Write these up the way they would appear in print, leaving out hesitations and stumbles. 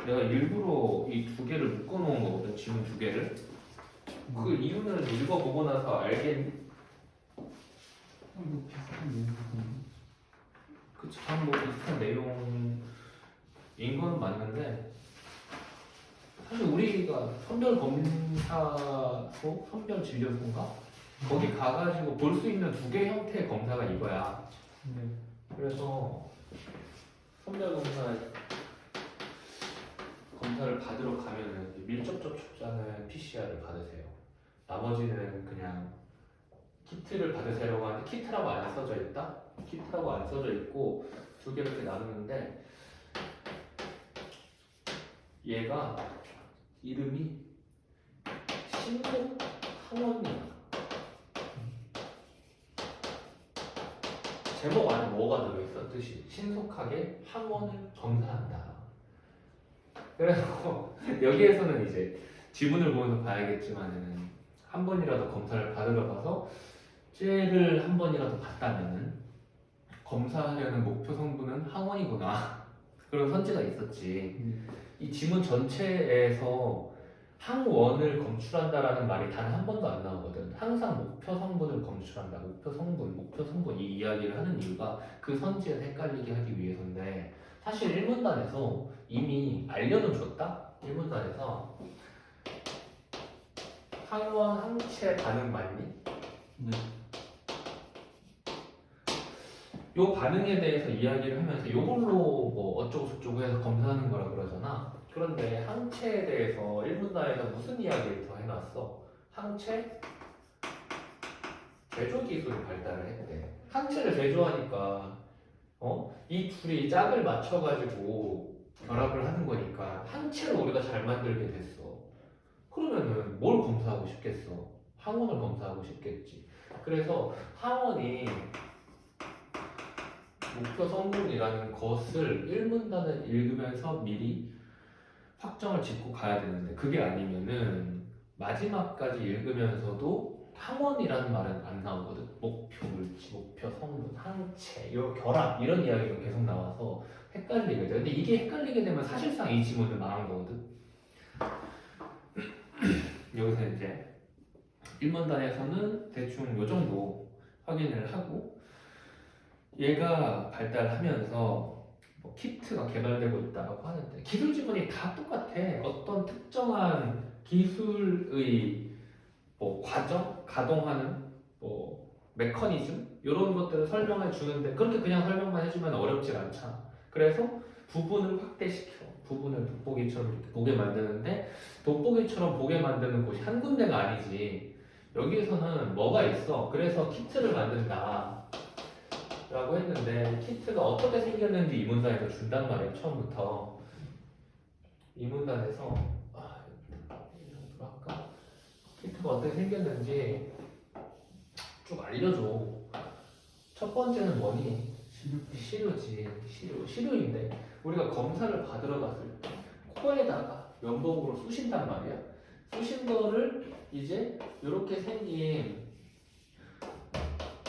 내가 일부러 이 두 개를 묶어놓은 거거든. 지문 두 개를. 그 이유는 읽어보고 나서 알겠니? 뭐 비슷한 내용이거든요. 그치, 뭐 비슷한 내용인 건 맞는데 사실 우리가 선별검사소, 선별진료소인가? 거기 가가지고 볼 수 있는 두 개 형태의 검사가 이거야. 네. 그래서 검사를 받으러 가면은 밀접 접촉자는 PCR을 받으세요. 나머지는 그냥 키트를 받으세요라고 하는데 키트라고 안 써져 있다? 키트라고 안 써져 있고 두 개 이렇게 나누는데 얘가 이름이 신속항원이야. 제목 안에 뭐가 들어있어? 뜻이 신속하게 항원을 검사한다. 그래서 여기에서는 이제 지문을 보면서 봐야겠지만은 한 번이라도 검사를 받으러 가서 죄를 한 번이라도 봤다면은 검사하려는 목표 성분은 항원이구나. 그런 선지가 있었지. 이 지문 전체에서 항원을 검출한다라는 말이 단 한 번도 안 나오거든. 항상 목표 성분을 검출한다. 목표 성분 이 이야기를 하는 이유가 그 선지에서 헷갈리게 하기 위해서인데 사실 일문단에서 이미 알려는 줬다. 일문단에서 항원 항체 반응 맞니? 네. 요 반응에 대해서 이야기를 하면서 요걸로 뭐 어쩌고 저쩌고 해서 검사하는 거라 그러잖아. 그런데 항체에 대해서 일문단에서 무슨 이야기를 더 해놨어? 항체 제조 기술이 발달을 했대. 항체를 제조하니까 이 둘이 짝을 맞춰가지고 결합을 하는 거니까 항체를 우리가 잘 만들게 됐어. 그러면은 뭘 검사하고 싶겠어? 항원을 검사하고 싶겠지. 그래서 항원이 목표 성분이라는 것을 일문단을 읽으면서 미리 확정을 짓고 가야 되는데 그게 아니면은 마지막까지 읽으면서도 항원이라는 말은 안 나오거든. 목표 물질, 목표 성분, 항체, 요 결합 이런 이야기가 계속 나와서 헷갈리게 돼. 근데 이게 헷갈리게 되면 사실상 이 지문은 망한 거거든. 여기서 이제 일문단에서는 대충 요 정도 확인을 하고 얘가 발달하면서 뭐 키트가 개발되고 있다고 하는데 기술 지문이 다 똑같아. 어떤 특정한 기술의 뭐 과정, 가동하는 뭐 메커니즘 이런 것들을 설명해 주는데 그렇게 그냥 설명만 해주면 어렵지 않잖아. 그래서 부분을 확대시켜. 부분을 돋보기처럼 이렇게 보게 만드는데 돋보기처럼 보게 만드는 곳이 한 군데가 아니지. 여기에서는 뭐가 있어. 그래서 키트를 만든다. 라고 했는데 키트가 어떻게 생겼는지 이 문단에서 준단 말이에요. 처음부터 이 문단에서 이 정도로 할까? 키트가 어떻게 생겼는지 쭉 알려줘. 첫 번째는 뭐니? 시료지. 시료인데 우리가 검사를 받으러 갔을 때 코에다가 면봉으로 쑤신단 말이야. 쑤신 거를 이제 이렇게 생긴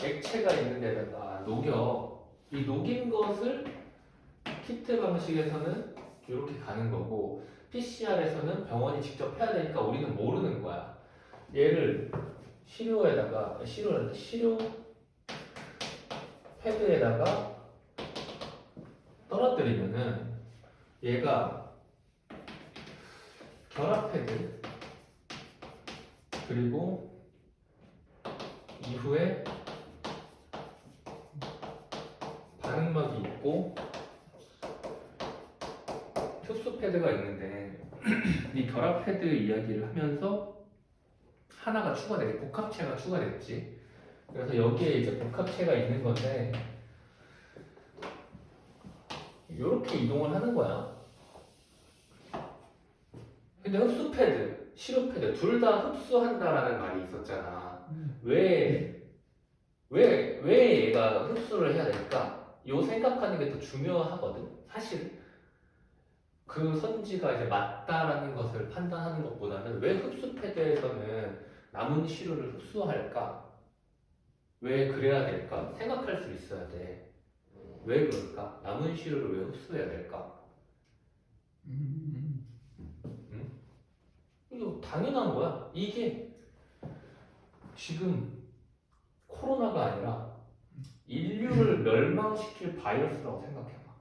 액체가 있는 데다가 녹여. 이 녹인 것을 키트 방식에서는 이렇게 가는 거고 PCR에서는 병원이 직접 해야 되니까 우리는 모르는 거야. 얘를 시료 패드에다가 떨어뜨리면은 얘가 결합 패드 그리고 이후에 반응막이 있고 흡수 패드가 있는데 이 결합 패드 이야기를 하면서 하나가 추가되지, 복합체가 추가됐지. 그래서 여기에 이제 복합체가 있는 건데 이렇게 이동을 하는 거야. 근데 흡수 패드, 시료 패드 둘 다 흡수한다라는 말이 있었잖아. 왜 얘가 흡수를 해야 될까? 요 생각하는 게 더 중요하거든. 사실 그 선지가 이제 맞다라는 것을 판단하는 것보다는 왜 흡수 패드에서는 남은 시료를 흡수할까? 왜 그래야 될까? 생각할 수 있어야 돼. 왜 그럴까? 남은 시료를 왜 흡수해야 될까? 이거 당연한 거야. 이게 지금 코로나가 아니라 인류를 멸망시킬 바이러스라고 생각해봐.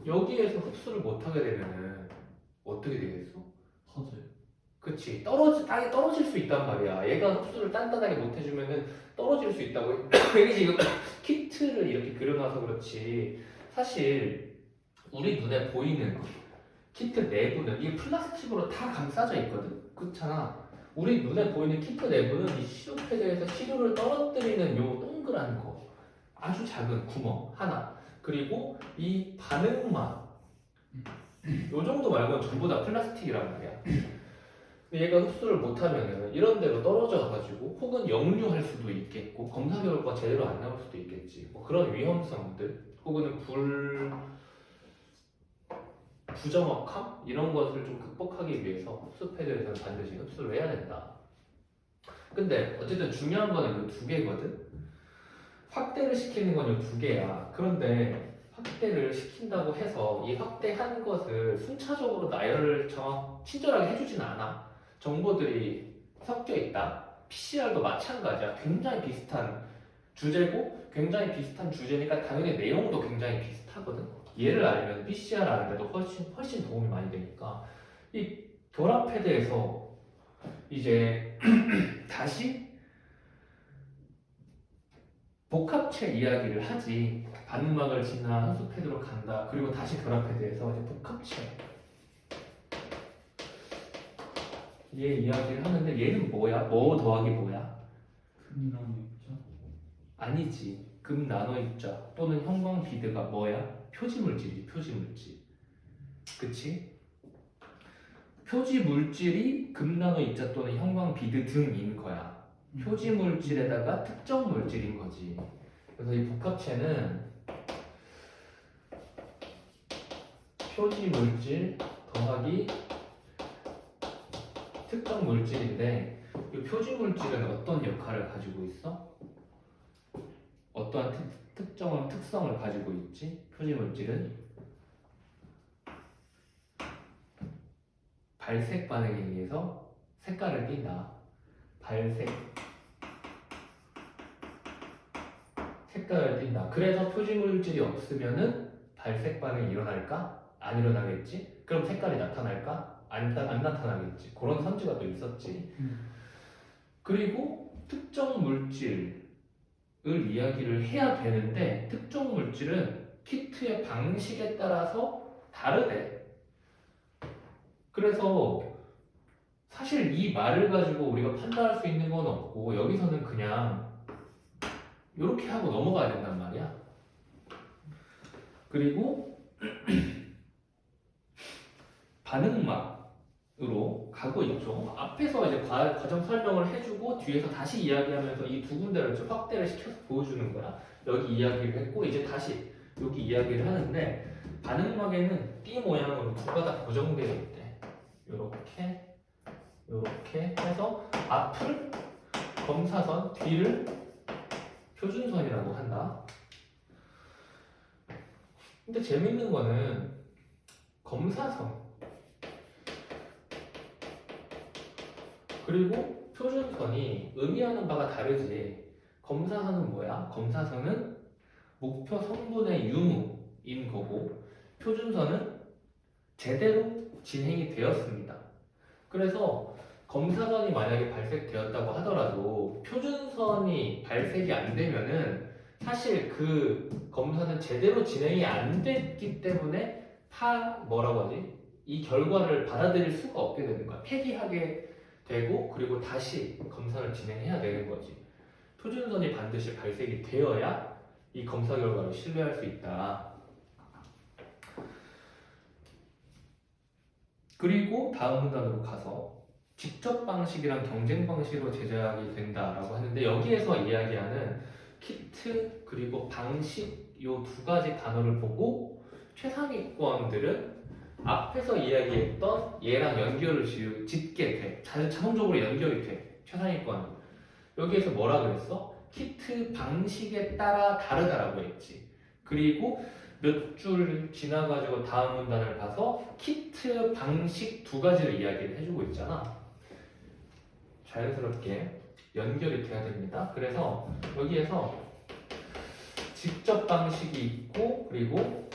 여기에서 흡수를 못하게 되면은 어떻게 되겠어? 퍼져요. 그치. 땅에 떨어질 수 있단 말이야. 얘가 흡수를 단단하게 못해주면은 떨어질 수 있다고. 이게 지금 키트를 이렇게 그려놔서 그렇지. 사실 우리 눈에 보이는 키트 내부는 이게 플라스틱으로 다 감싸져 있거든. 그렇잖아. 우리 눈에 보이는 키트 내부는 이 시료 패드에서 시료를 떨어뜨리는 요 동그란 거, 아주 작은 구멍 하나, 그리고 이 반응막 요 정도 말고는 전부 다 플라스틱이란 말이야. 근데 얘가 흡수를 못하면은 이런 데로 떨어져가지고 혹은 역류할 수도 있겠고 검사 결과 제대로 안 나올 수도 있겠지. 뭐 그런 위험성들 혹은 부정확함 이런 것을 좀 극복하기 위해서 흡수 패드에서는 반드시 흡수를 해야 된다. 근데 어쨌든 중요한 거는 이 두 개거든. 확대를 시키는 건 이 두 개야. 그런데 확대를 시킨다고 해서 이 확대한 것을 순차적으로 나열을 친절하게 해주진 않아. 정보들이 섞여 있다. PCR도 마찬가지야. 굉장히 비슷한 주제고 굉장히 비슷한 주제니까 당연히 내용도 굉장히 비슷하거든. 얘를 알면 PCR 아는데도 훨씬 도움이 많이 되니까 이 결합 패드에서 이제 다시 복합체 이야기를 하지. 반응막을 지나 흡수 패드로 간다. 그리고 다시 결합 패드에서 이제 복합체 얘 이야기를 하는데 얘는 뭐야? 뭐 더하기 뭐야? 금이랑 있죠. 아니지. 금 나노 입자 또는 형광 비드가 뭐야? 표지물질이지. 표지물질. 그치? 표지물질이 금 나노 입자 또는 형광 비드 등인 거야. 표지물질에다가 특정 물질인 거지. 그래서 이 복합체는 표지물질 더하기 특정 물질인데 이 표지물질은 어떤 역할을 가지고 있어? 어떠한 특정한 특성을 가지고 있지? 표지물질은 발색 반응에 의해서 색깔을 띈다. 색깔을 띈다. 그래서 표지물질이 없으면은 발색 반응이 일어날까? 안 일어나겠지? 그럼 색깔이 나타날까? 안 나타나겠지. 그런 선지가 또 있었지. 그리고 특정 물질을 이야기를 해야 되는데 특정 물질은 키트의 방식에 따라서 다르대. 그래서 사실 이 말을 가지고 우리가 판단할 수 있는 건 없고 여기서는 그냥 이렇게 하고 넘어가야 된단 말이야. 그리고 반응막으로 가고 있죠. 앞에서 이제 과정 설명을 해주고 뒤에서 다시 이야기하면서 이 두 군데를 좀 확대를 시켜서 보여주는 거야. 여기 이야기를 했고 이제 다시 여기 이야기를 하는데 반응막에는 띠 모양으로 두 가닥 고정되어 있대. 요렇게 해서 앞을 검사선, 뒤를 표준선이라고 한다. 근데 재밌는 거는 검사선 그리고 표준선이 의미하는 바가 다르지. 검사선은 뭐야? 검사선은 목표 성분의 유무인 거고 표준선은 제대로 진행이 되었습니다. 그래서 검사선이 만약에 발색되었다고 하더라도 표준선이 발색이 안 되면은 사실 그 검사는 제대로 진행이 안 됐기 때문에 뭐라고 하지? 이 결과를 받아들일 수가 없게 되는 거야. 폐기하게 되고 그리고 다시 검사를 진행해야 되는 거지. 표준선이 반드시 발색이 되어야 이 검사 결과를 신뢰할 수 있다. 그리고 다음 문단으로 가서 직접 방식이랑 경쟁 방식으로 제작이 된다라고 하는데 여기에서 이야기하는 키트 그리고 방식 이 두 가지 단어를 보고 최상위권들은 앞에서 이야기했던 얘랑 연결을 짓게 돼. 자동적으로 연결이 돼. 최상위권. 여기에서 뭐라 그랬어? 키트 방식에 따라 다르다라고 했지. 그리고 몇 줄 지나가지고 다음 문단을 가서 키트 방식 두 가지를 이야기를 해주고 있잖아. 자연스럽게 연결이 돼야 됩니다. 그래서 여기에서 직접 방식이 있고 그리고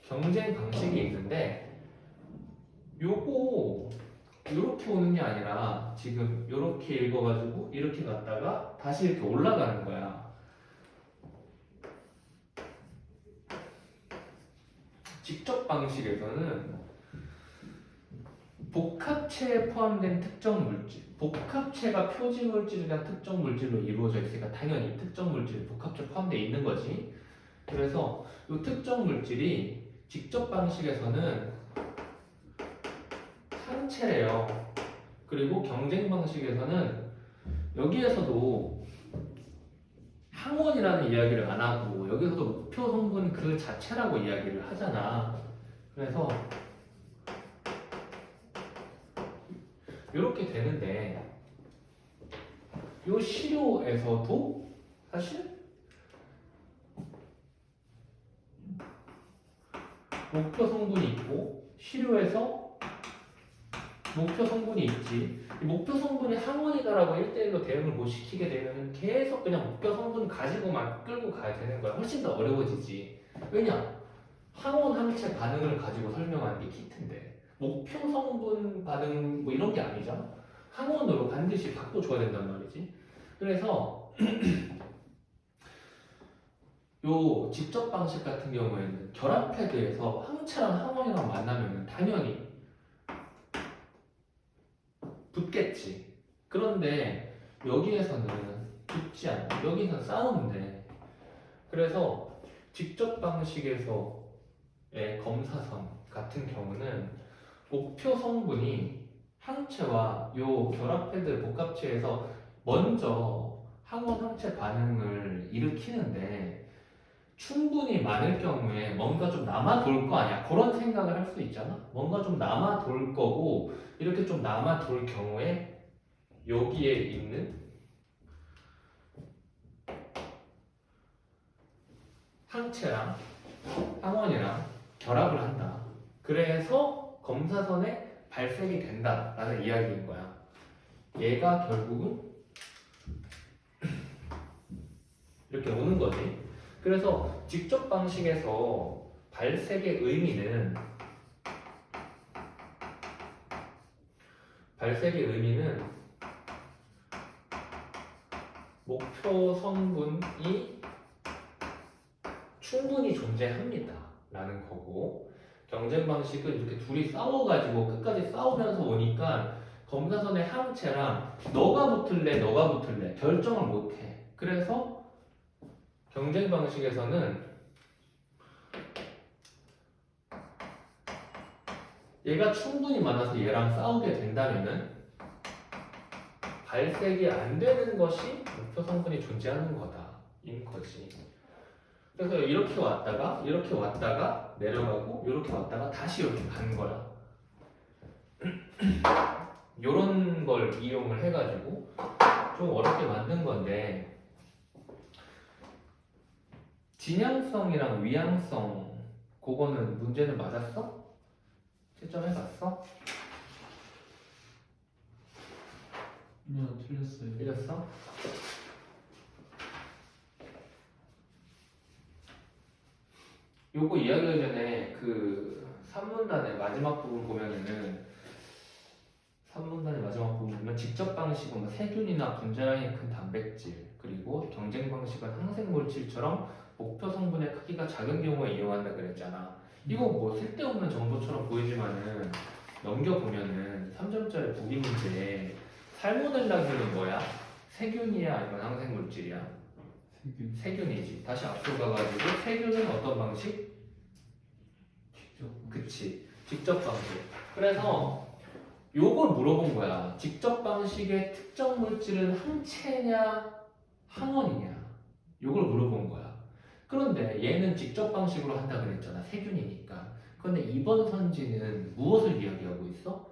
경쟁 방식이 있는데 요거 이렇게 오는 게 아니라 지금 이렇게 읽어가지고 이렇게 갔다가 다시 이렇게 올라가는 거야. 직접 방식에서는 복합체에 포함된 특정 물질, 복합체가 표지 물질이랑 특정 물질로 이루어져 있으니까 당연히 특정 물질 복합체 포함되어 있는 거지. 그래서 이 특정 물질이 직접 방식에서는 상체래요. 그리고 경쟁 방식에서는 여기에서도 항원이라는 이야기를 안 하고 여기서도 목표 성분 그 자체라고 이야기를 하잖아. 그래서 이렇게 되는데 이 시료에서도 사실 목표 성분이 있고 시료에서 목표 성분이 있지. 이 목표 성분이 항원이다라고 1대1로 대응을 못 시키게 되면 계속 그냥 목표 성분 가지고만 끌고 가야 되는 거야. 훨씬 더 어려워지지. 왜냐? 항원 항체 반응을 가지고 설명하는 게 키트인데 목표 성분 반응 뭐 이런 게 아니잖아. 항원으로 반드시 바꿔줘야 된단 말이지. 그래서 요 직접 방식 같은 경우에는 결합 패드에서 항체랑 항원이랑 만나면 당연히 붙겠지. 그런데 여기에서는 붙지 않아. 여기서는 싸우는데. 그래서 직접 방식에서의 검사선 같은 경우는 목표 성분이 항체와 요 결합 패드 복합체에서 먼저 항원 항체 반응을 일으키는데 충분히 많을 경우에 뭔가 좀 남아 돌 거 아니야. 그런 생각을 할 수 있잖아. 뭔가 좀 남아 돌 거고 이렇게 좀 남아 돌 경우에 여기에 있는 항체랑 항원이랑 결합을 한다. 그래서 검사선에 발색이 된다라는 이야기인 거야. 얘가 결국은 이렇게 오는 거지. 그래서 직접 방식에서 발색의 의미는 목표 성분이 충분히 존재합니다 라는 거고, 경쟁 방식은 이렇게 둘이 싸워가지고 끝까지 싸우면서 오니까 검사선의 항체랑 너가 붙을래 결정을 못해. 그래서 경쟁 방식에서는 얘가 충분히 많아서 얘랑 싸우게 된다면은 발색이 안 되는 것이 목표 성분이 존재하는 거다인 거지. 그래서 이렇게 왔다가 내려가고 이렇게 왔다가 다시 이렇게 가는 거야. 이런 걸 이용을 해가지고 좀 어렵게 만든 건데, 진양성이랑 위양성 그거는 문제는 맞았어? 채점해봤어? 아니요, 틀렸어요. 틀렸어? 요거 이야기하기 전에 그 3문단의 마지막 부분 보면은 3문단의 마지막 부분 보면 직접 방식은 뭐 세균이나 분자량이 큰 단백질, 그리고 경쟁 방식은 항생 물질처럼 목표 성분의 크기가 작은 경우에 이용한다 그랬잖아. 이거 뭐 쓸데없는 정보처럼 보이지만은 넘겨보면은 3점짜리 보기 문제에 살모넬라균은 뭐야? 세균이야 아니면 항생 물질이야? 세균. 세균이지. 다시 앞으로 가가지고 세균은 어떤 방식? 직접. 그치. 직접 방식. 그래서 요걸 물어본 거야. 직접 방식의 특정 물질은 항체냐 항원이냐? 요걸 물어본 거야. 그런데 얘는 직접 방식으로 한다 그랬잖아. 세균이니까. 그런데 이번 선지는 무엇을 이야기하고 있어?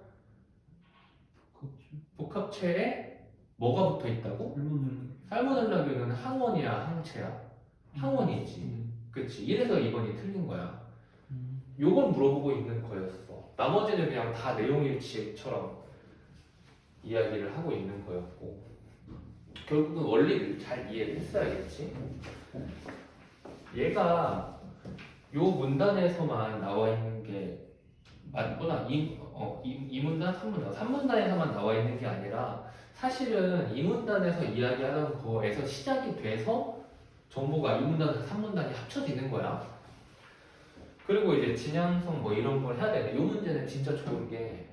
복합체에 뭐가 붙어 있다고? 살모넬라. 살모넬라균은 항원이야 항체야? 항원이지. 그치? 1에서 2번이 틀린 거야. 음. 요걸 물어보고 있는 거였어. 나머지는 그냥 다 내용일치처럼 이야기를 하고 있는 거였고 결국은 원리를 잘 이해를 했어야겠지. 얘가 요 문단에서만 나와 있는 게 맞구나. 이 문단, 3문단. 3문단에서만 나와 있는 게 아니라 사실은 이 문단에서 이야기하는 거에서 시작이 돼서 정보가 이 문단에서 3문단이 합쳐지는 거야. 그리고 이제 진양성 뭐 이런 걸 해야 되는데 이 문제는 진짜 좋은 게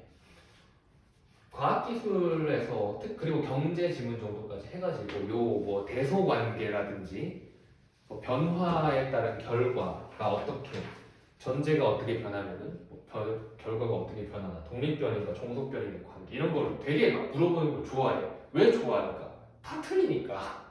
과학기술에서 그리고 경제 지문 정도까지 해가지고 요 뭐 대소관계라든지 뭐 변화에 따른 결과가 어떻게 전제가 어떻게 변하면은 뭐 결과가 어떻게 변하나 독립변인가 종속변인의 관계 이런 걸 되게 막 물어보는 걸 좋아해. 왜 좋아할까? 다 틀리니까.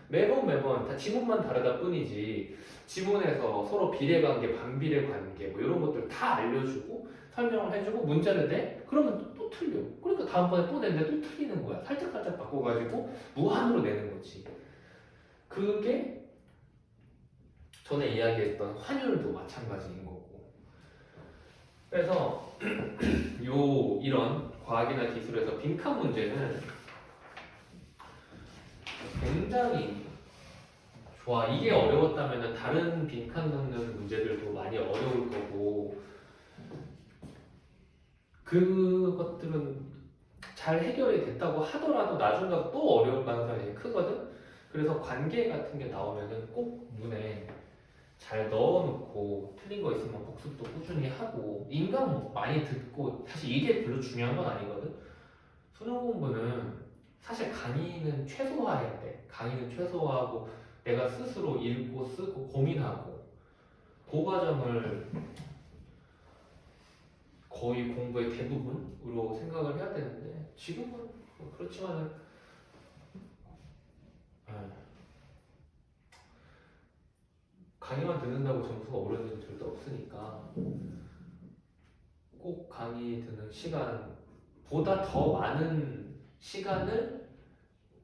매번 다 지문만 다르다 뿐이지 지문에서 서로 비례관계, 반비례관계 뭐 이런 것들 다 알려주고 설명을 해주고 문제를 내? 그러면 또 틀려. 그러니까 다음번에 또 내는데 또 틀리는 거야. 살짝살짝 바꿔가지고 무한으로 내는 거지. 그게 전에 이야기했던 환율도 마찬가지인 거고. 그래서 이런 과학이나 기술에서 빈칸 문제는 굉장히 좋아. 이게 어려웠다면 다른 빈칸 넣는 문제들도 많이 어려울 거고 그것들은 잘 해결이 됐다고 하더라도 나중 가서 또 어려울 가능성이 크거든. 그래서 관계 같은 게 나오면은 꼭 눈에 잘 넣어놓고 틀린 거 있으면 복습도 꾸준히 하고 인강 뭐 많이 듣고 사실 이게 별로 중요한 건 아니거든. 수능 공부는 사실 강의는 최소화해야 돼. 강의는 최소화하고 내가 스스로 읽고 쓰고 고민하고 그 과정을 거의 공부의 대부분으로 생각을 해야 되는데 지금은 뭐 그렇지만은 강의만 듣는다고 점수가 오르는 일 절대 없으니까 꼭 강의 듣는 시간보다 더 많은 시간을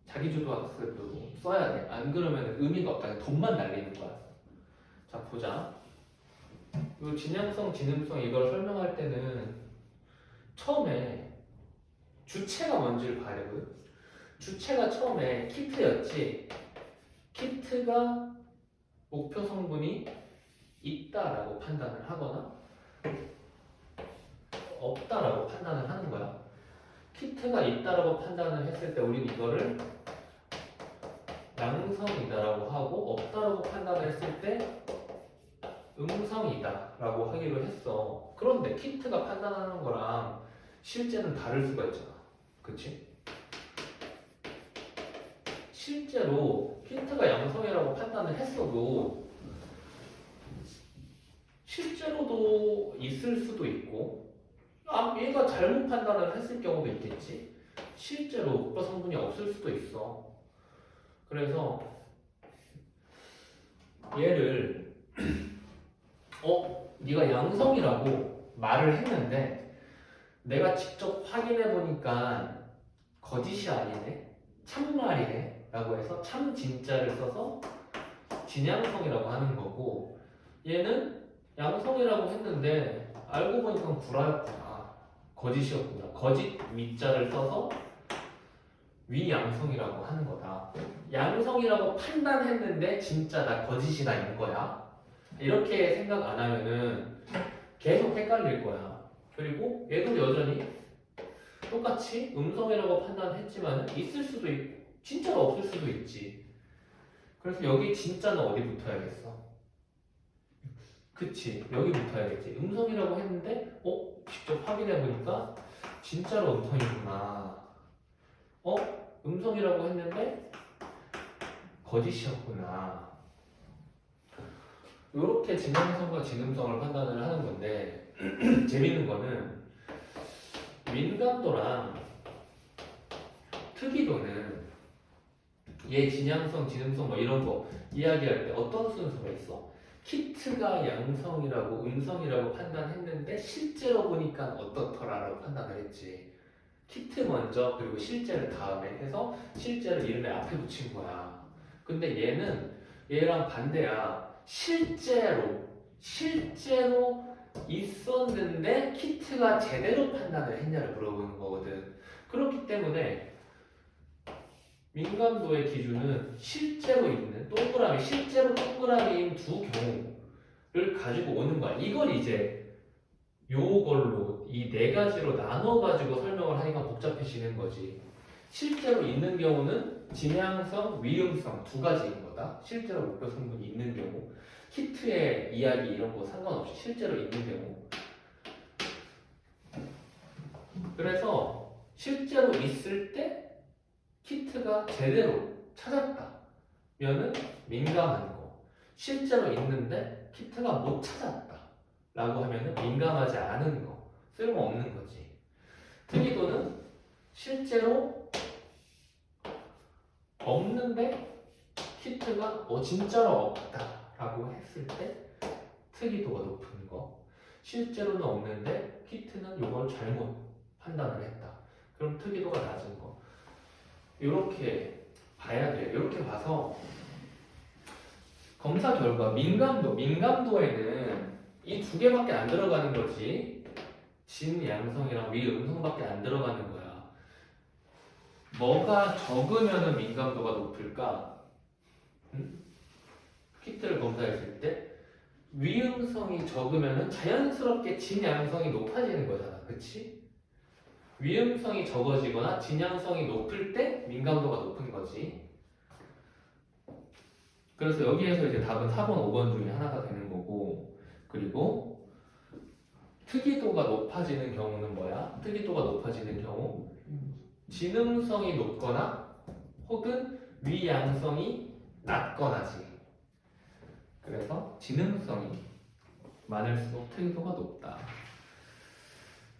자기주도 학습으로 써야 돼. 안 그러면 의미가 없다. 돈만 날리는 거야. 자 보자. 이 진양성, 지능성 이걸 설명할 때는 처음에 주체가 뭔지를 봐야 되거든. 주체가 처음에 키트였지. 키트가 목표 성분이 있다라고 판단을 하거나 없다라고 판단을 하는 거야. 키트가 있다라고 판단을 했을 때 우리는 이거를 양성이다라고 하고 없다라고 판단을 했을 때 음성이다라고 하기로 했어. 그런데 키트가 판단하는 거랑 실제는 다를 수가 있잖아. 그치? 실제로 키트가 양성이라고 판단을 했어도 실제로도 있을 수도 있고 얘가 잘못 판단을 했을 경우도 있겠지. 실제로 목표 성분이 없을 수도 있어. 그래서 얘를 네가 양성이라고 말을 했는데 내가 직접 확인해 보니까 거짓이 아니네, 참말이네 라고 해서 참 진짜를 써서 진양성이라고 하는 거고 얘는 양성이라고 했는데 알고 보니까 구라였구나, 거짓이었구나, 거짓 위자를 써서 위양성이라고 하는 거다. 양성이라고 판단했는데 진짜다, 거짓이다 이런 거야. 이렇게 생각 안 하면은 계속 헷갈릴 거야. 그리고 얘도 여전히 똑같이 음성이라고 판단했지만 있을 수도 있고 진짜로 없을 수도 있지. 그래서 여기 진짜는 어디 붙어야겠어? 그치, 여기 붙어야겠지. 음성이라고 했는데 직접 확인해 보니까 진짜로 음성이구나. 음성이라고 했는데 거짓이었구나. 이렇게 진양성과 진음성을 판단을 하는 건데 재밌는 거는 민감도랑 특이도는 얘 진양성, 진음성 뭐 이런 거 이야기할 때 어떤 순서가 있어? 키트가 양성이라고 음성이라고 판단했는데 실제로 보니까 어떻더라라고 판단을 했지. 키트 먼저 그리고 실제를 다음에 해서 실제를 이름에 앞에 붙인 거야. 근데 얘는 얘랑 반대야. 실제로 있었는데 키트가 제대로 판단을 했냐를 물어보는 거거든. 그렇기 때문에 민감도의 기준은 실제로 동그라미인 두 경우를 가지고 오는 거야. 이걸 이제 요걸로 이 네 가지로 나눠가지고 설명을 하니까 복잡해지는 거지. 실제로 있는 경우는 진양성, 위음성 두 가지인 거다. 실제로 목표 성분이 있는 경우, 키트의 이야기 이런 거 상관없이 실제로 있는 경우. 그래서 실제로 있을 때 키트가 제대로 찾았다면은 민감한 거. 실제로 있는데 키트가 못 찾았다라고 하면은 민감하지 않은 거. 쓸모없는 거지. 특이도는 실제로 없는데 키트가 진짜로 없다라고 했을 때 특이도가 높은 거. 실제로는 없는데 키트는 이걸 잘못 판단을 했다. 그럼 특이도가 낮은 거. 이렇게 봐야 돼요. 이렇게 봐서 검사 결과 민감도에는 이 두 개밖에 안 들어가는 거지. 진양성이랑 위음성밖에 안 들어가는 거야. 뭐가 적으면 민감도가 높을까? 키트를 검사했을 때 위음성이 적으면 자연스럽게 진양성이 높아지는 거잖아. 그치? 위음성이 적어지거나 진양성이 높을 때 민감도가 높은 거지. 그래서 여기에서 이제 답은 4번, 5번 중에 하나가 되는 거고, 그리고 특이도가 높아지는 경우는 뭐야? 특이도가 높아지는 경우 진음성이 높거나 혹은 위양성이 낮거나지. 그래서 진음성이 많을수록 특이도가 높다.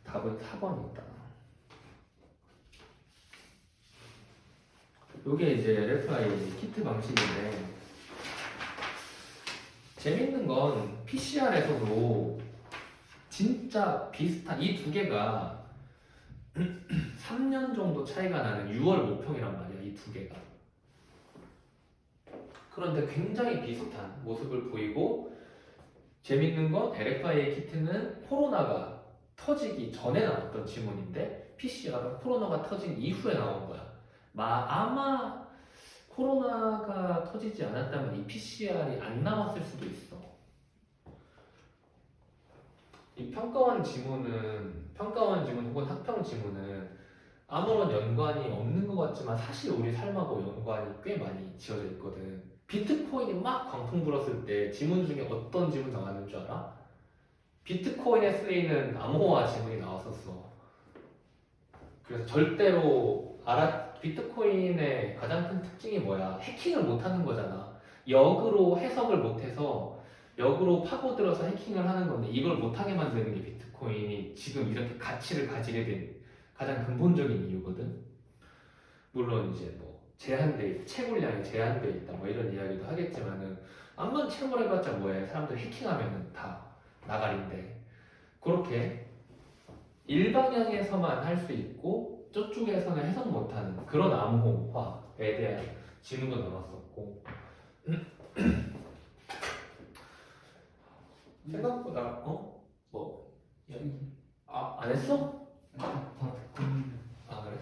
답은 4번이다. 이게 이제 RFI 키트 방식인데 재밌는 건 PCR에서도 진짜 비슷한 이 두 개가 3년 정도 차이가 나는 6월 모평이란 말이야. 이 두 개가. 그런데 굉장히 비슷한 모습을 보이고 재밌는 건 LFI의 키트는 코로나가 터지기 전에 나왔던 지문인데 PCR은 코로나가 터진 이후에 나온 거야. 아마 코로나가 터지지 않았다면 이 PCR이 안 나왔을 수도 있어. 이 평가원 지문은 혹은 학평 지문은 아무런 연관이 없는 것 같지만 사실 우리 삶하고 연관이 꽤 많이 지어져 있거든. 비트코인이 막 광풍 불었을 때 지문 중에 어떤 지문 나왔는 줄 알아? 비트코인에 쓰이는 암호화 지문이 나왔었어. 그래서 절대로 비트코인의 가장 큰 특징이 뭐야? 해킹을 못하는 거잖아. 역으로 해석을 못해서 역으로 파고들어서 해킹을 하는 건데 이걸 못하게 만드는 게 비트코인이 지금 이렇게 가치를 가지게 된 가장 근본적인 이유거든. 물론 이제 뭐 채굴량이 제한돼 있다 뭐 이런 이야기도 하겠지만은 암만 채굴해봤자 뭐해? 사람들 해킹하면은 다 나가린데 그렇게 일방향에서만 할 수 있고 저쪽에서는 해석 못하는 그런 암호화에 대한 지문도 나왔었고 생각보다 뭐? 안 했어? 다 듣고 있는데. 그래?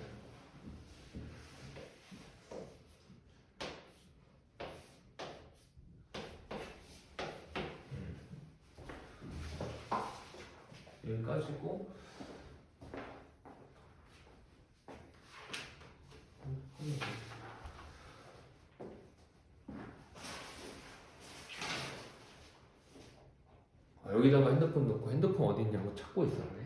여기까지고 여기다가 핸드폰 넣고 핸드폰 어디 있냐고 찾고 있었네.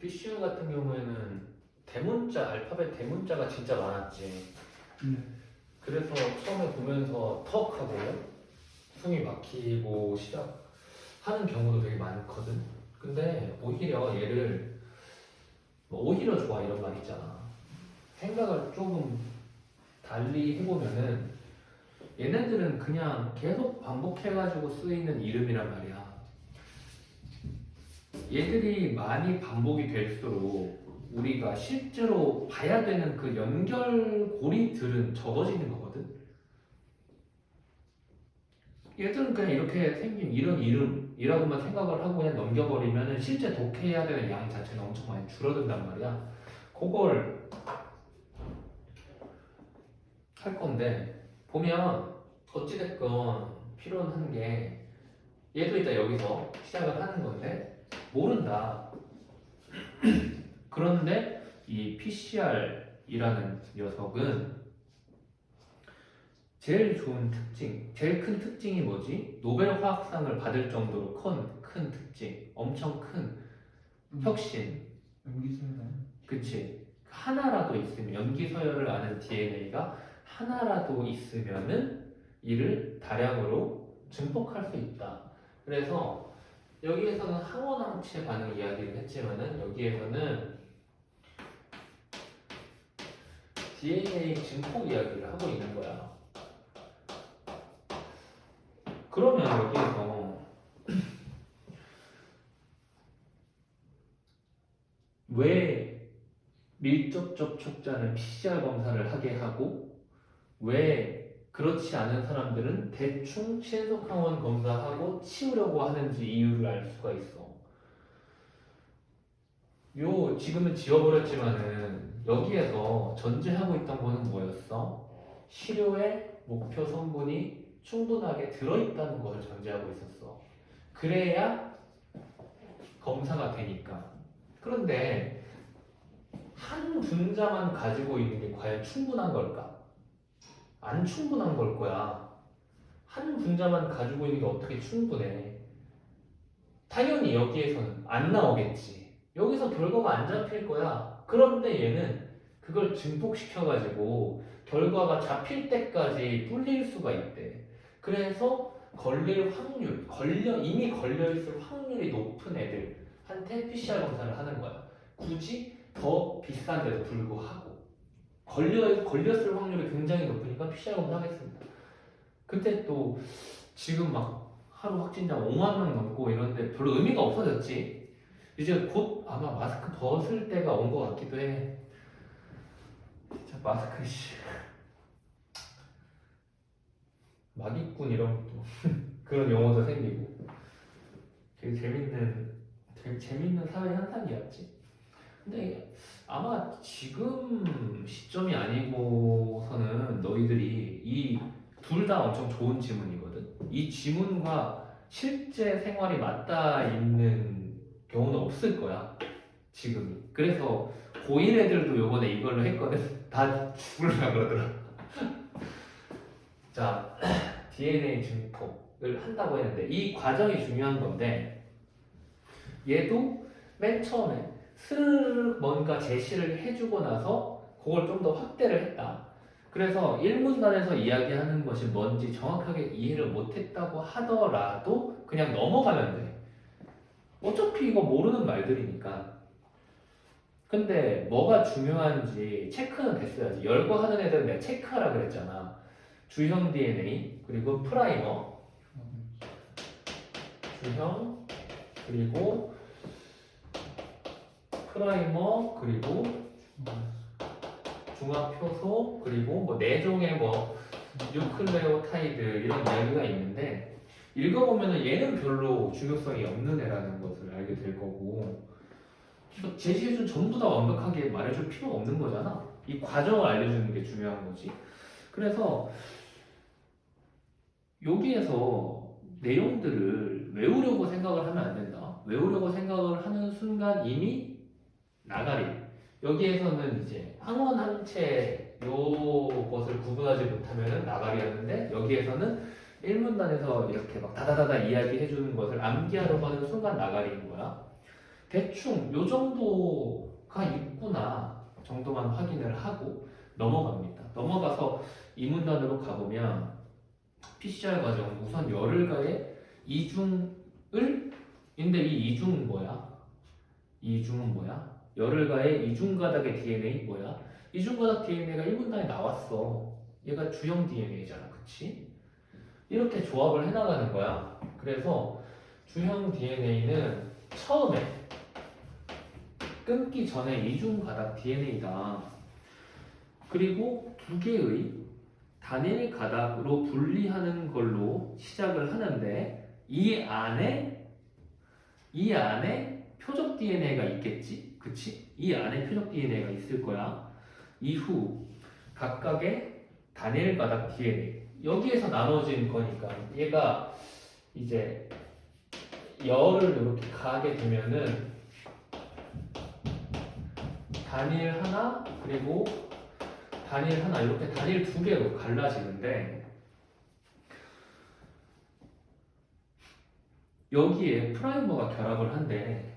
PCU 같은 경우에는 대문자, 알파벳 대문자가 진짜 많았지. 네. 그래서 처음에 보면서 턱 하고 숨이 막히고 시작하는 경우도 되게 많거든. 근데 오히려 얘를 뭐 오히려 좋아 이런 말 있잖아. 생각을 조금 달리 해보면은 얘네들은 그냥 계속 반복해가지고 쓰이는 이름이란 말이야. 얘들이 많이 반복이 될수록 우리가 실제로 봐야 되는 그 연결고리들은 적어지는 거거든. 얘들은 그냥 이렇게 생긴 이런 이름이라고만 생각을 하고 그냥 넘겨버리면 실제 독해해야 되는 양 자체는 엄청 많이 줄어든단 말이야. 그걸 할 건데 보면 어찌됐건 필요한 게 얘도 일단 여기서 시작을 하는 건데 모른다. 그런데 이 PCR이라는 녀석은 제일 좋은 특징, 제일 큰 특징이 뭐지? 노벨 화학상을 받을 정도로 큰 특징, 엄청 큰 혁신. 연기소리나요? 그치? 하나라도 있으면 염기 서열을 아는 DNA가 하나라도 있으면은 이를 다량으로 증폭할 수 있다. 그래서 여기에서는 항원 항체 반응 이야기를 했지만은 여기에서는 DNA 증폭 이야기를 하고 있는 거야. 그러면 여기에서 왜 밀접 접촉자는 PCR 검사를 하게 하고 왜 그렇지 않은 사람들은 대충 신속항원 검사하고 치우려고 하는지 이유를 알 수가 있어. 요 지금은 지워버렸지만은 여기에서 전제하고 있던 거는 뭐였어? 시료의 목표 성분이 충분하게 들어있다는 것을 전제하고 있었어. 그래야 검사가 되니까. 그런데 한 분자만 가지고 있는 게 과연 충분한 걸까? 안 충분한 걸 거야. 한 분자만 가지고 있는 게 어떻게 충분해? 당연히 여기에서는 안 나오겠지. 여기서 결과가 안 잡힐 거야. 그런데 얘는 그걸 증폭시켜가지고 결과가 잡힐 때까지 불릴 수가 있대. 그래서 걸릴 확률, 이미 걸려있을 확률이 높은 애들한테 PCR 검사를 하는 거야. 굳이 더 비싼데도 불구하고 걸렸을 확률이 굉장히 높으니까 PCR 검사 하겠습니다. 그때 또 지금 막 하루 확진자 5만 명 넘고 이런데 별로 의미가 없어졌지. 이제 곧 아마 마스크 벗을 때가 온 것 같기도 해. 진짜 마스크 마기꾼 이런 것도 그런 용어도 생기고 되게 재밌는 사회 현상이었지. 근데 아마 지금 시점이 아니고서는 너희들이 이 둘 다 엄청 좋은 지문이거든. 이 지문과 실제 생활이 맞닿아 있는 경우는 없을 거야. 지금. 그래서 고1 애들도 요번에 이걸로 했거든. 다 죽으려고 그러더라. 자, DNA 증폭을 한다고 했는데 이 과정이 중요한 건데 얘도 맨 처음에 스르륵 뭔가 제시를 해주고 나서 그걸 좀 더 확대를 했다. 그래서 일문단에서 이야기하는 것이 뭔지 정확하게 이해를 못했다고 하더라도 그냥 넘어가면 돼. 어차피 이거 모르는 말들이니까. 근데 뭐가 중요한지 체크는 됐어야지. 열거하는 애들은 내가 체크하라 그랬잖아. 주형 DNA 그리고 프라이머 주형 그리고 프라이머 그리고 중합효소 그리고 뭐 네종의 뭐 뉴클레오타이드 이런 이야기가 있는데 읽어보면은 얘는 별로 중요성이 없는 애라는 것을 알게 될 거고 제시해준 전부 다 완벽하게 말해줄 필요가 없는 거잖아. 이 과정을 알려주는 게 중요한 거지. 그래서 여기에서 내용들을 외우려고 생각을 하면 안 된다. 외우려고 생각을 하는 순간 이미 나가리. 여기에서는 이제 항원 항체 요것을 구분하지 못하면 나가리였는데 여기에서는 일문단에서 이렇게 막 다다다다 이야기해 주는 것을 암기하려고 하는 순간 나가리인 거야. 대충 요 정도가 있구나 정도만 확인을 하고 넘어갑니다. 넘어가서 이 문단으로 가보면 PCR 과정 우선 열을 가해 이중을 근데 이 이중은 뭐야? 이중은 뭐야? 열을 가해 이중가닥의 DNA 뭐야? 이중가닥 DNA가 1문단에 나왔어. 얘가 주형 DNA잖아, 그치? 이렇게 조합을 해나가는 거야. 그래서 주형 DNA는 처음에 끊기 전에 이중가닥 DNA다. 그리고 두 개의 단일 가닥으로 분리하는 걸로 시작을 하는데 이 안에 표적 DNA가 있겠지? 그치? 이 안에 표적 DNA가 있을 거야. 이후 각각의 단일 가닥 DNA 여기에서 나눠진 거니까 얘가 이제 열을 이렇게 가하게 되면은 단일 하나 그리고 단일 하나 이렇게 단일 두 개로 갈라지는데 여기에 프라이머가 결합을 한대.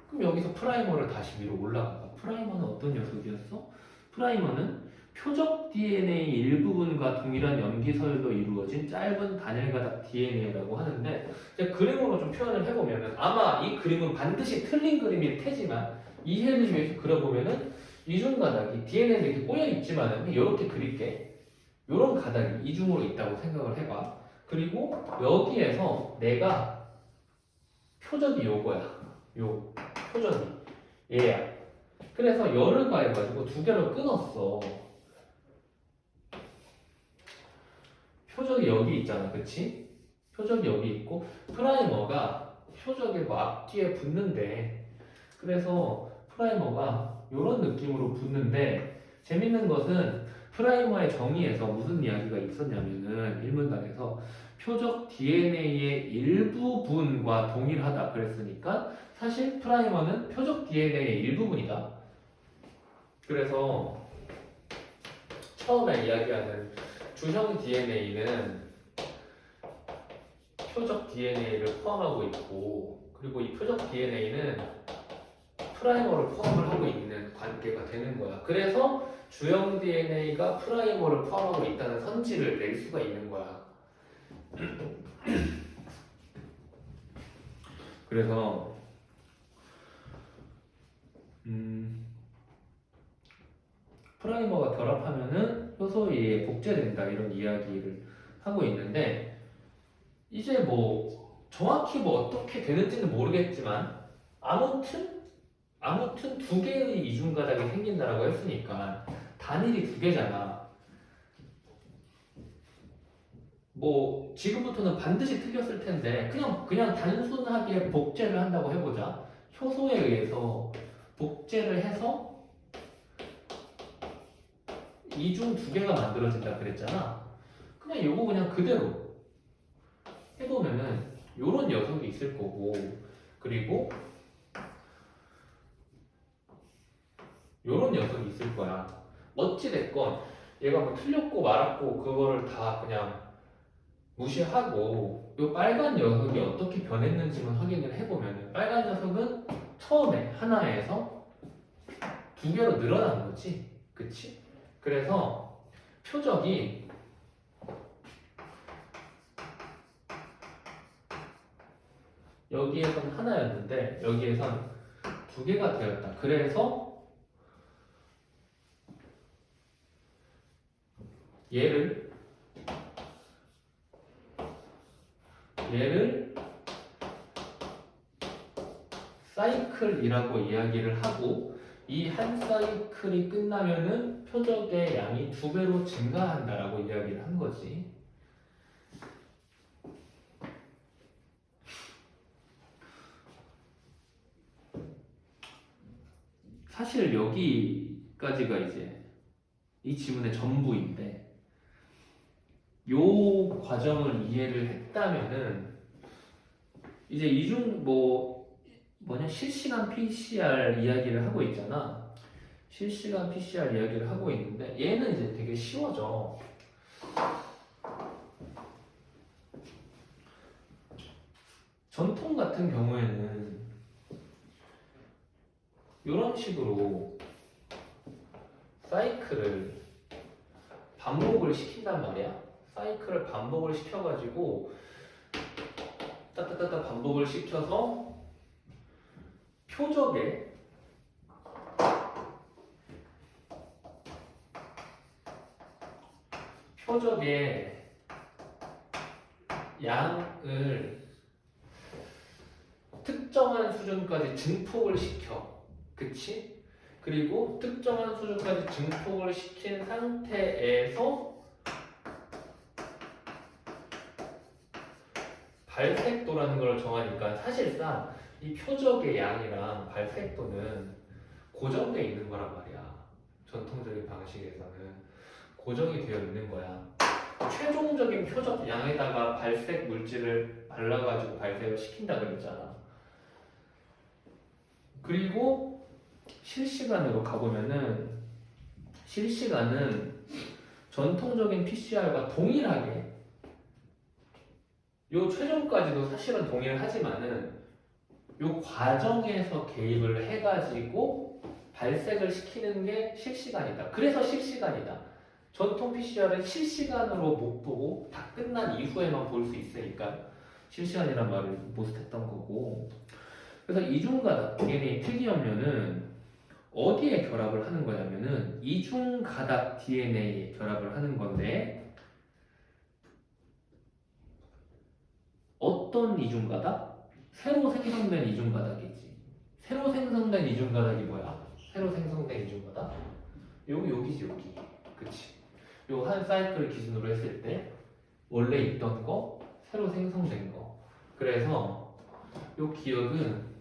그럼 여기서 프라이머를 다시 위로 올라가봐. 프라이머는 어떤 녀석이었어? 프라이머는 표적 DNA 일부분과 동일한 염기 서열로 이루어진 짧은 단일 가닥 DNA라고 하는데 이제 그림으로 좀 표현을 해보면은 아마 이 그림은 반드시 틀린 그림일 테지만 이해를 위해서 그려보면은 이중 가닥이 DNA에 이렇게 꼬여 있지만은 이렇게 그릴게. 이런 가닥이 이중으로 있다고 생각을 해봐. 그리고 여기에서 내가 표적이 요거야. 요 표적이 얘야. 그래서 열을 가해가지고 두 개를 끊었어. 표적이 여기 있잖아, 그치? 표적이 여기 있고 프라이머가 표적의 뭐 앞뒤에 붙는데 그래서 프라이머가 이런 느낌으로 붙는데 재밌는 것은 프라이머의 정의에서 무슨 이야기가 있었냐면은 1문단에서 표적 DNA의 일부분과 동일하다 그랬으니까 사실 프라이머는 표적 DNA의 일부분이다. 그래서 처음에 이야기하는 주형 DNA는 표적 DNA를 포함하고 있고 그리고 이 표적 DNA는 프라이머를 포함을 하고 있는 관계가 되는 거야. 그래서 주형 DNA가 프라이머를 포함하고 있다는 선지를 낼 수가 있는 거야. 그래서 프라이머가 결합하면은 효소에 복제된다 이런 이야기를 하고 있는데 이제 뭐 정확히 뭐 어떻게 되는지는 모르겠지만 아무튼 두 개의 이중가닥이 생긴다라고 했으니까 단일이 두 개잖아. 뭐 지금부터는 반드시 틀렸을 텐데 그냥 단순하게 복제를 한다고 해보자. 효소에 의해서 복제를 해서 이중 두 개가 만들어진다 그랬잖아. 그냥 요거 그냥 그대로 해보면은 요런 녀석이 있을 거고 그리고 요런 녀석이 있을 거야. 어찌됐건 얘가 뭐 틀렸고 말았고 그거를 다 그냥 무시하고 요 빨간 녀석이 어떻게 변했는지만 확인을 해보면은 빨간 녀석은 처음에 하나에서 두 개로 늘어난 거지. 그치? 그래서 표적이 여기에선 하나였는데 여기에선 두 개가 되었다. 그래서 얘를 사이클이라고 이야기를 하고 이 한 사이클이 끝나면은 표적의 양이 두 배로 증가한다라고 이야기를 한 거지. 사실 여기까지가 이제 이 지문의 전부인데 요 과정을 이해를 했다면은 이제 이중 실시간 PCR 이야기를 하고 있잖아. 실시간 PCR 이야기를 하고 있는데 얘는 이제 되게 쉬워져. 전통 같은 경우에는 이런 식으로 사이클을 반복을 시킨단 말이야. 사이클을 반복을 시켜가지고 따따따따 반복을 시켜서 표적의 양을 특정한 수준까지 증폭을 시켜. 그치? 그리고 특정한 수준까지 증폭을 시킨 상태에서 발색도라는 걸 정하니까 사실상 이 표적의 양이랑 발색도는 고정되어 있는 거란 말이야. 전통적인 방식에서는 고정이 되어 있는 거야. 최종적인 표적 양에다가 발색 물질을 발라가지고 발색을 시킨다 그랬잖아. 그리고 실시간으로 가보면은 실시간은 전통적인 PCR과 동일하게 요 최종까지도 사실은 동일하지만은 요 과정에서 개입을 해가지고 발색을 시키는 게 실시간이다. 그래서 실시간이다. 전통 PCR은 실시간으로 못 보고 다 끝난 이후에만 볼 수 있으니까 실시간이란 말을 못했던 거고. 그래서 이중가닥 DNA 특이염료는 어디에 결합을 하는 거냐면은 이중가닥 DNA에 결합을 하는 건데 어떤 이중가닥? 새로 생성된 이중가닥이지. 새로 생성된 이중가닥이 뭐야? 새로 생성된 이중가닥? 여기지 여기. 그치? 요 한 사이클을 기준으로 했을 때 원래 있던 거, 새로 생성된 거. 그래서 요 기억은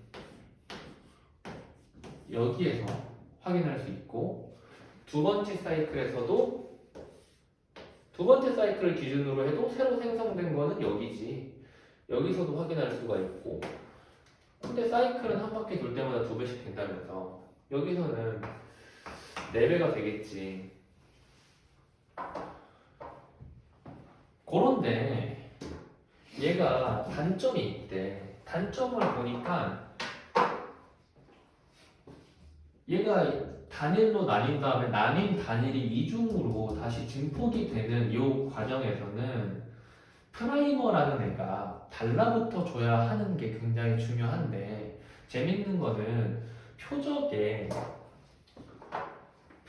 여기에서 확인할 수 있고 두 번째 사이클에서도 두 번째 사이클을 기준으로 해도 새로 생성된 거는 여기지. 여기서도 확인할 수가 있고 근데 사이클은 한 바퀴 돌 때마다 2배씩 된다면서 여기서는 4배가 되겠지. 그런데 얘가 단점이 있대. 단점을 보니까 얘가 단일로 나뉜 다음에 나뉜 단일이 이중으로 다시 증폭이 되는 이 과정에서는 프라이머라는 애가 달라붙어 줘야 하는 게 굉장히 중요한데 재밌는 거는 표적에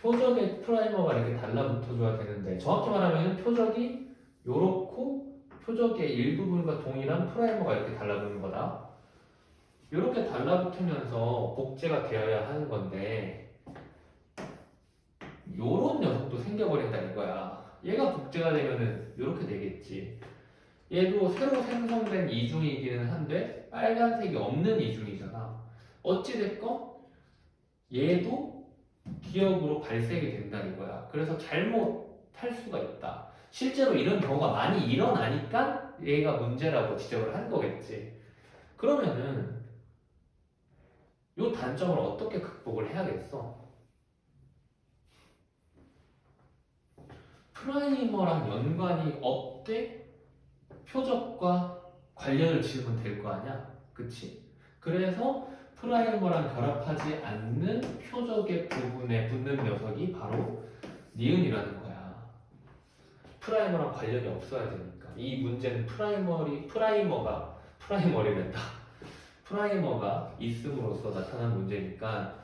프라이머가 이렇게 달라붙어 줘야 되는데 정확히 말하면 표적이 요렇고 표적의 일부분과 동일한 프라이머가 이렇게 달라붙는 거다. 이렇게 달라붙으면서 복제가 되어야 하는 건데 요런 녀석도 생겨버린다 이거야. 얘가 복제가 되면은 이렇게 되겠지. 얘도 새로 생성된 이중이기는 한데 빨간색이 없는 이중이잖아. 어찌됐건 얘도 기억으로 발색이 된다 이거야. 그래서 잘못할 수가 있다. 실제로 이런 경우가 많이 일어나니까 얘가 문제라고 지적을 한 거겠지. 그러면은 이 단점을 어떻게 극복을 해야겠어? 프라이머랑 연관이 없되 표적과 관련을 지으면 될 거 아니야? 그치? 그래서 프라이머랑 결합하지 않는 표적의 부분에 붙는 녀석이 바로 니은이라는 거야. 프라이머랑 관련이 없어야 되니까. 이 문제는 프라이머가 있음으로써 나타난 문제니까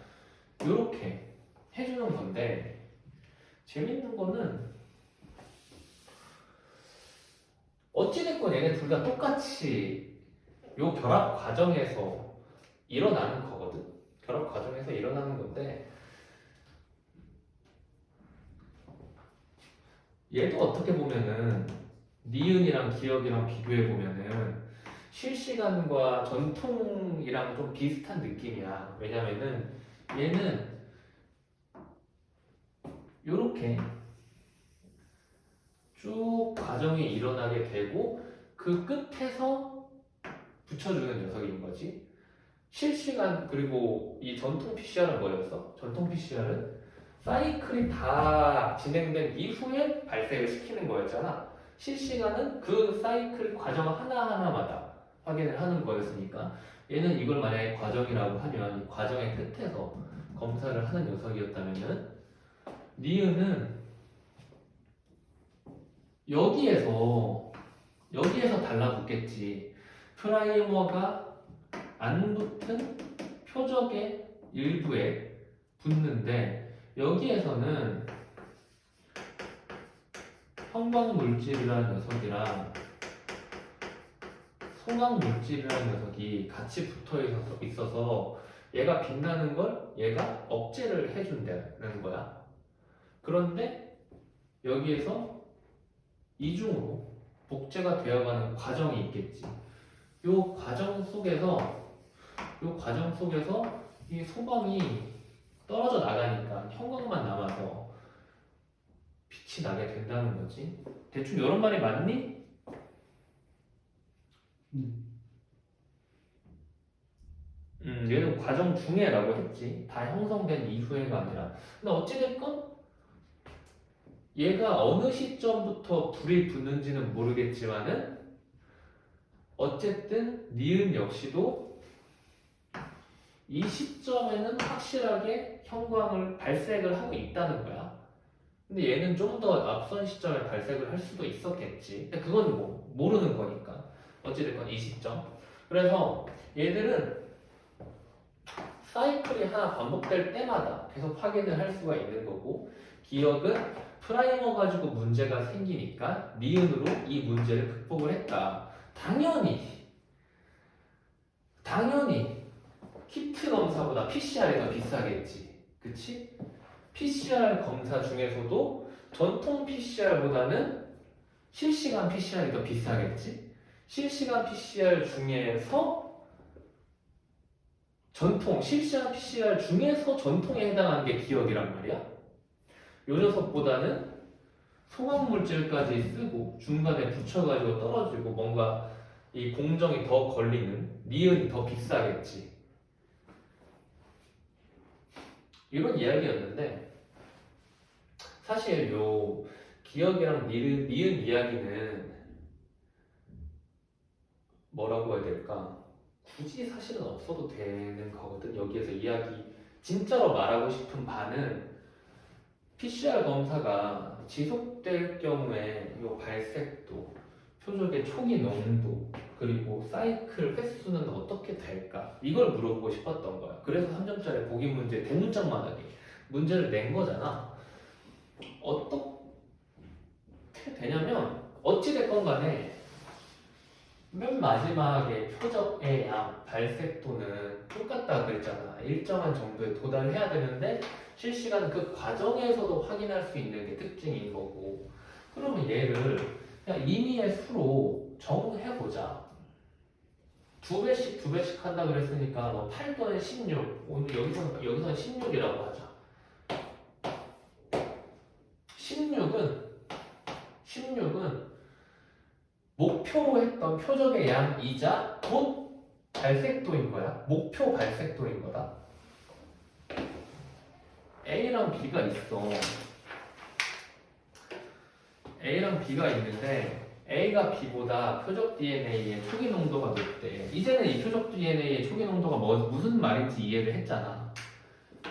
이렇게 해주는 건데 재밌는 거는 어찌됐건 얘네 둘 다 똑같이 요 결합 과정에서 일어나는 거거든. 결합 과정에서 일어나는 건데 얘도 어떻게 보면은 니은이랑 기억이랑 비교해 보면은 실시간과 전통이랑 좀 비슷한 느낌이야. 왜냐면은 얘는 요렇게 쭉 과정이 일어나게 되고 그 끝에서 붙여주는 녀석인 거지. 실시간 그리고 이 전통 PCR은 뭐였어? 전통 PCR은 사이클이 다 진행된 이후에 발색을 시키는 거였잖아. 실시간은 그 사이클 과정 하나하나마다 확인을 하는 거였으니까 얘는 이걸 만약에 과정이라고 하면 이 과정의 끝에서 검사를 하는 녀석이었다면은 니은은 여기에서 달라붙겠지. 프라이머가 안 붙은 표적의 일부에 붙는데 여기에서는 형광물질이라는 녀석이랑 소각물질이라는 녀석이 같이 붙어 있어서 얘가 빛나는 걸 얘가 억제를 해준다는 거야. 그런데 여기에서 이중으로 복제가 되어가는 과정이 있겠지. 요 과정 속에서 이 소방이 떨어져 나가니까 형광만 남아서 빛이 나게 된다는 거지. 대충 이런 말이 맞니? 얘는 과정 중에라고 했지. 다 형성된 이후에가 아니라. 근데 어찌됐건 얘가 어느 시점부터 불이 붙는지는 모르겠지만은 어쨌든 니은 역시도 이 시점에는 확실하게 형광을 발색을 하고 있다는 거야. 근데 얘는 좀 더 앞선 시점에 발색을 할 수도 있었겠지. 근데 그건 뭐 모르는 거니까. 어찌됐건 이 시점. 그래서 얘들은 사이클이 하나 반복될 때마다 계속 확인을 할 수가 있는 거고, 기억은 프라이머 가지고 문제가 생기니까 니은으로 이 문제를 극복을 했다. 당연히 키트 검사보다 PCR이 더 비싸겠지. 그치? PCR 검사 중에서도 전통 PCR보다는 실시간 PCR이 더 비싸겠지? 실시간 PCR 중에서 실시간 PCR 중에서 전통에 해당하는 게 기억이란 말이야. 요 녀석보다는 소각물질까지 쓰고 중간에 붙여가지고 떨어지고 뭔가 이 공정이 더 걸리는 니은이 더 비싸겠지. 이런 이야기였는데 사실 요 기억이랑 니은 이야기는 뭐라고 해야 될까? 굳이 사실은 없어도 되는 거거든. 여기에서 이야기 진짜로 말하고 싶은 바는 PCR 검사가 지속될 경우에 이 발색도, 표적의 초기 농도, 그리고 사이클 횟수는 어떻게 될까? 이걸 물어보고 싶었던 거야. 그래서 3점짜리 보기 문제 대문짝만하게 문제를 낸 거잖아. 어떻게 되냐면 어찌됐건 간에 맨 마지막에 표적의 양, 발색도는 똑같다 그랬잖아. 일정한 정도에 도달해야 되는데 실시간 그 과정에서도 확인할 수 있는 게 특징인 거고. 그러면 얘를 그냥 임의의 수로 정해보자. 두 배씩 한다 그랬으니까 뭐 8또는 16, 오늘 여기서는 16이라고 하자. 16은 목표로 했던 표적의 양이자 곧 발색도인 거야. 목표 발색도인 거다. A랑 B가 있어. A랑 B가 있는데 A가 B보다 표적 DNA의 초기 농도가 높대. 이제는 이 표적 DNA의 초기 농도가 무슨 말인지 이해를 했잖아.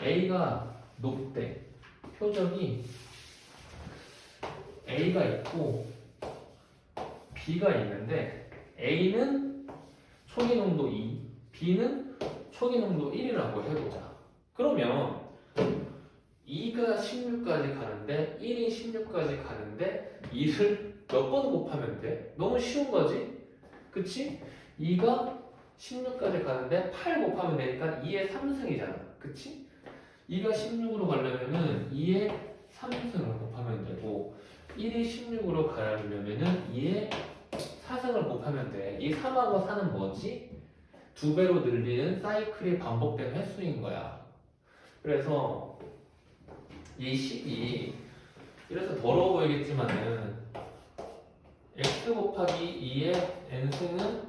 A가 높대. 표적이 A가 있고 B가 있는데 A는 초기 농도 2, B는 초기 농도 1이라고 해보자. 그러면 2가 16까지 가는데 1이 16까지 가는데 2를 몇 번 곱하면 돼? 너무 쉬운 거지? 그치? 2가 16까지 가는데 8 곱하면 되니까 2의 3승이잖아. 그치? 2가 16으로 가려면은 2의 3승을 곱하면 되고 1이 16으로 가려면은 2의 4승을 곱하면 돼. 이 3하고 4는 뭐지? 2배로 늘리는 사이클이 반복된 횟수인 거야. 그래서 이 식이 이래서 더러워 보이겠지만은 x 곱하기 2의 n승은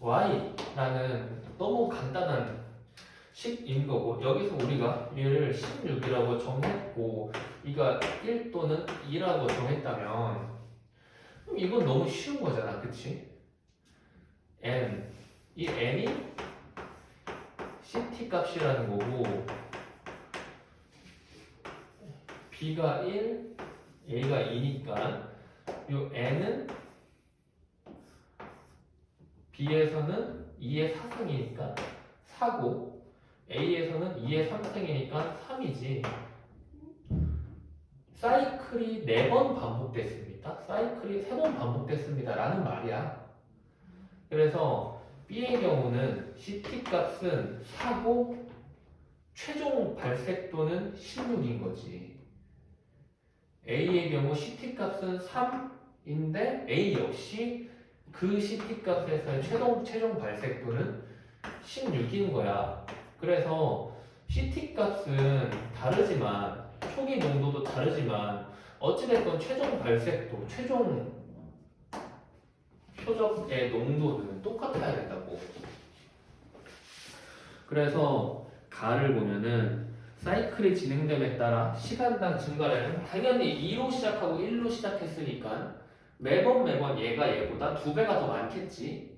y라는 너무 간단한 식인 거고, 여기서 우리가 얘를 16이라고 정했고 이가 1 또는 2라고 정했다면 그럼 이건 너무 쉬운 거잖아. 그치? n. 이 n이 ct 값이라는 거고 b가 1, a가 2니까 이 n은 b에서는 2의 4승이니까 4고 a에서는 2의 3승이니까 3이지. 사이클이 4번 반복됐습니다. 사이클이 3번 반복됐습니다. 라는 말이야. 그래서 B의 경우는 CT 값은 4고 최종 발색도는 16인 거지. A의 경우 CT 값은 3인데 A 역시 그 CT 값에서의 최종 발색도는 16인 거야. 그래서 CT 값은 다르지만 초기 농도도 다르지만 어찌됐건 최종 발색도, 최종 표적의 농도는 똑같아야 된다고. 그래서 가를 보면은 사이클이 진행됨에 따라 시간당 증가량은 당연히 2로 시작하고 1로 시작했으니까 매번 얘가 얘보다 2배가 더 많겠지.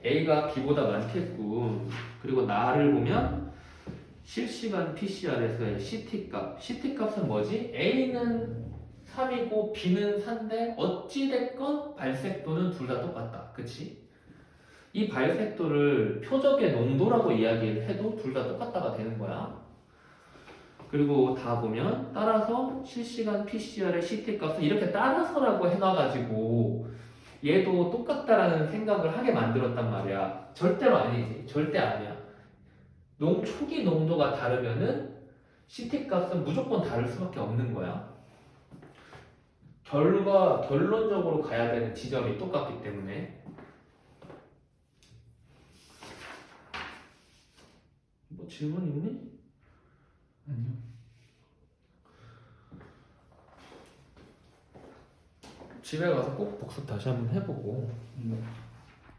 A가 B보다 많겠고, 그리고 나를 보면 실시간 PCR에서의 CT 값은 뭐지? A는 3이고 B는 4인데 어찌됐건 발색도는 둘 다 똑같다. 그치? 이 발색도를 표적의 농도라고 이야기해도 둘 다 똑같다가 되는 거야. 그리고 다 보면 따라서 실시간 PCR의 CT 값은 이렇게 따라서라고 해놔가지고 얘도 똑같다라는 생각을 하게 만들었단 말이야. 절대로 아니지. 절대 아니야. 초기 농도가 다르면은 CT 값은 무조건 다를 수밖에 없는 거야. 결론적으로 가야 되는 지점이 똑같기 때문에. 뭐 질문 있니? 아니요. 집에 가서 꼭 복습 다시 한번 해보고